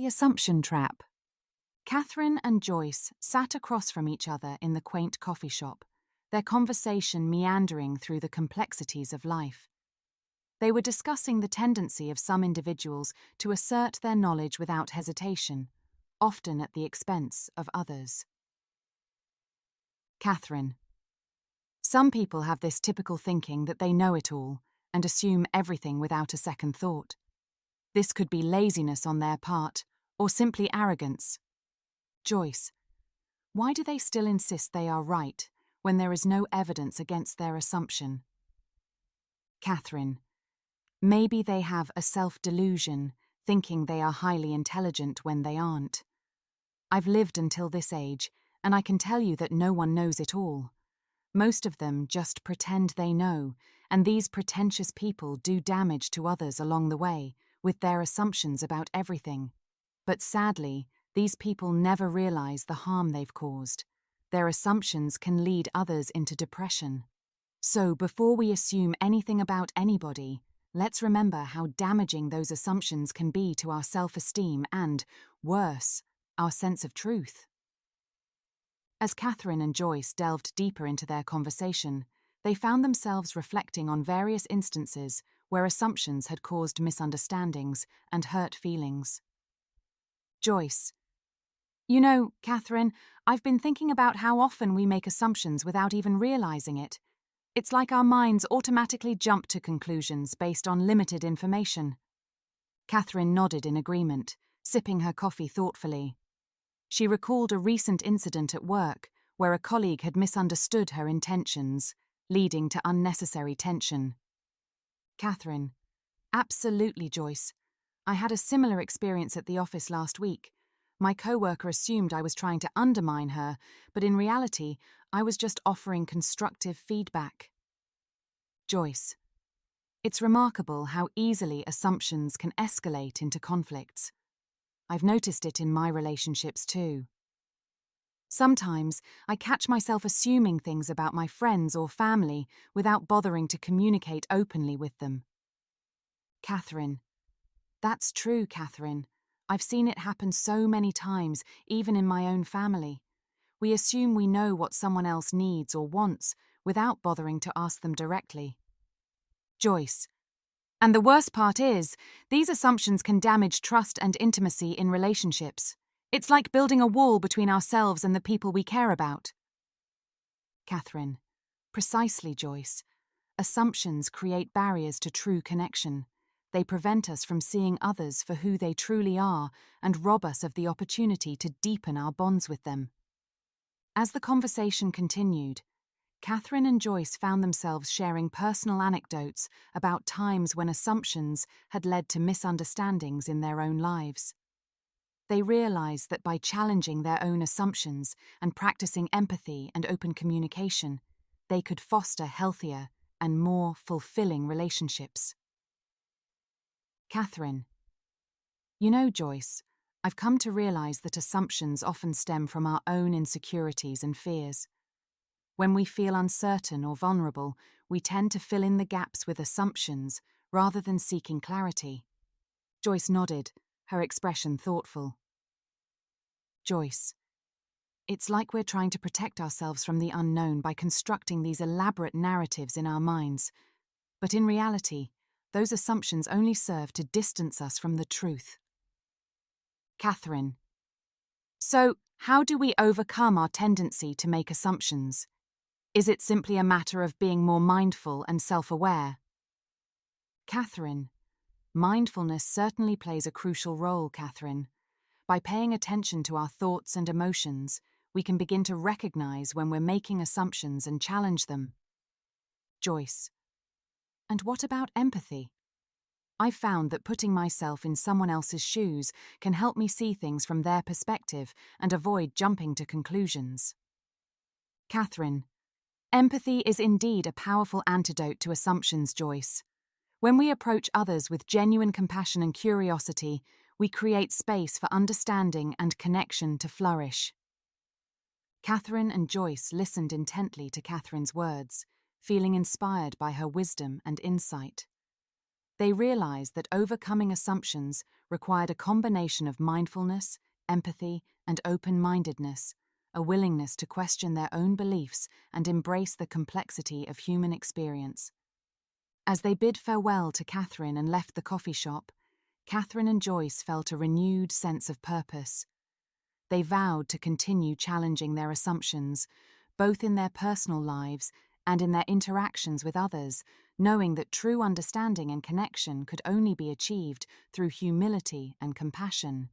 The assumption trap. Catherine and Joyce sat across from each other in the quaint coffee shop, their conversation meandering through the complexities of life. They were discussing the tendency of some individuals to assert their knowledge without hesitation, often at the expense of others. Catherine. Some people have this typical thinking that they know it all and assume everything without a second thought. This could be laziness on their part, or simply arrogance. Joyce. Why do they still insist they are right when there is no evidence against their assumption? Catherine. Maybe they have a self-delusion, thinking they are highly intelligent when they aren't. I've lived until this age, and I can tell you that no one knows it all. Most of them just pretend they know, and these pretentious people do damage to others along the way, with their assumptions about everything. But sadly, these people never realize the harm they've caused. Their assumptions can lead others into depression. So before we assume anything about anybody, let's remember how damaging those assumptions can be to our self-esteem and, worse, our sense of truth. As Catherine and Joyce delved deeper into their conversation, they found themselves reflecting on various instances where assumptions had caused misunderstandings and hurt feelings. Joyce. You know, Catherine, I've been thinking about how often we make assumptions without even realizing it. It's like our minds automatically jump to conclusions based on limited information. Catherine nodded in agreement, sipping her coffee thoughtfully. She recalled a recent incident at work where a colleague had misunderstood her intentions, leading to unnecessary tension. Catherine. Absolutely, Joyce. I had a similar experience at the office last week. My coworker assumed I was trying to undermine her, but in reality, I was just offering constructive feedback. Joyce. It's remarkable how easily assumptions can escalate into conflicts. I've noticed it in my relationships too. Sometimes I catch myself assuming things about my friends or family without bothering to communicate openly with them. Catherine. That's true, Catherine. I've seen it happen so many times, even in my own family. We assume we know what someone else needs or wants without bothering to ask them directly. Joyce. And the worst part is, these assumptions can damage trust and intimacy in relationships. It's like building a wall between ourselves and the people we care about. Catherine. Precisely, Joyce. Assumptions create barriers to true connection. They prevent us from seeing others for who they truly are and rob us of the opportunity to deepen our bonds with them. As the conversation continued, Catherine and Joyce found themselves sharing personal anecdotes about times when assumptions had led to misunderstandings in their own lives. They realized that by challenging their own assumptions and practicing empathy and open communication, they could foster healthier and more fulfilling relationships. Catherine. You know, Joyce, I've come to realize that assumptions often stem from our own insecurities and fears. When we feel uncertain or vulnerable, we tend to fill in the gaps with assumptions rather than seeking clarity. Joyce nodded, her expression thoughtful. Joyce. It's like we're trying to protect ourselves from the unknown by constructing these elaborate narratives in our minds. But in reality, those assumptions only serve to distance us from the truth. Catherine. So, how do we overcome our tendency to make assumptions? Is it simply a matter of being more mindful and self-aware? Catherine. Mindfulness certainly plays a crucial role, Catherine. By paying attention to our thoughts and emotions, we can begin to recognize when we're making assumptions and challenge them. Joyce. And what about empathy? I've found that putting myself in someone else's shoes can help me see things from their perspective and avoid jumping to conclusions. Catherine. Empathy is indeed a powerful antidote to assumptions, Joyce. When we approach others with genuine compassion and curiosity, we create space for understanding and connection to flourish. Catherine and Joyce listened intently to Catherine's words, feeling inspired by her wisdom and insight. They realized that overcoming assumptions required a combination of mindfulness, empathy, and open-mindedness, a willingness to question their own beliefs and embrace the complexity of human experience. As they bid farewell to Catherine and left the coffee shop, Catherine and Joyce felt a renewed sense of purpose. They vowed to continue challenging their assumptions, both in their personal lives and in their interactions with others, knowing that true understanding and connection could only be achieved through humility and compassion.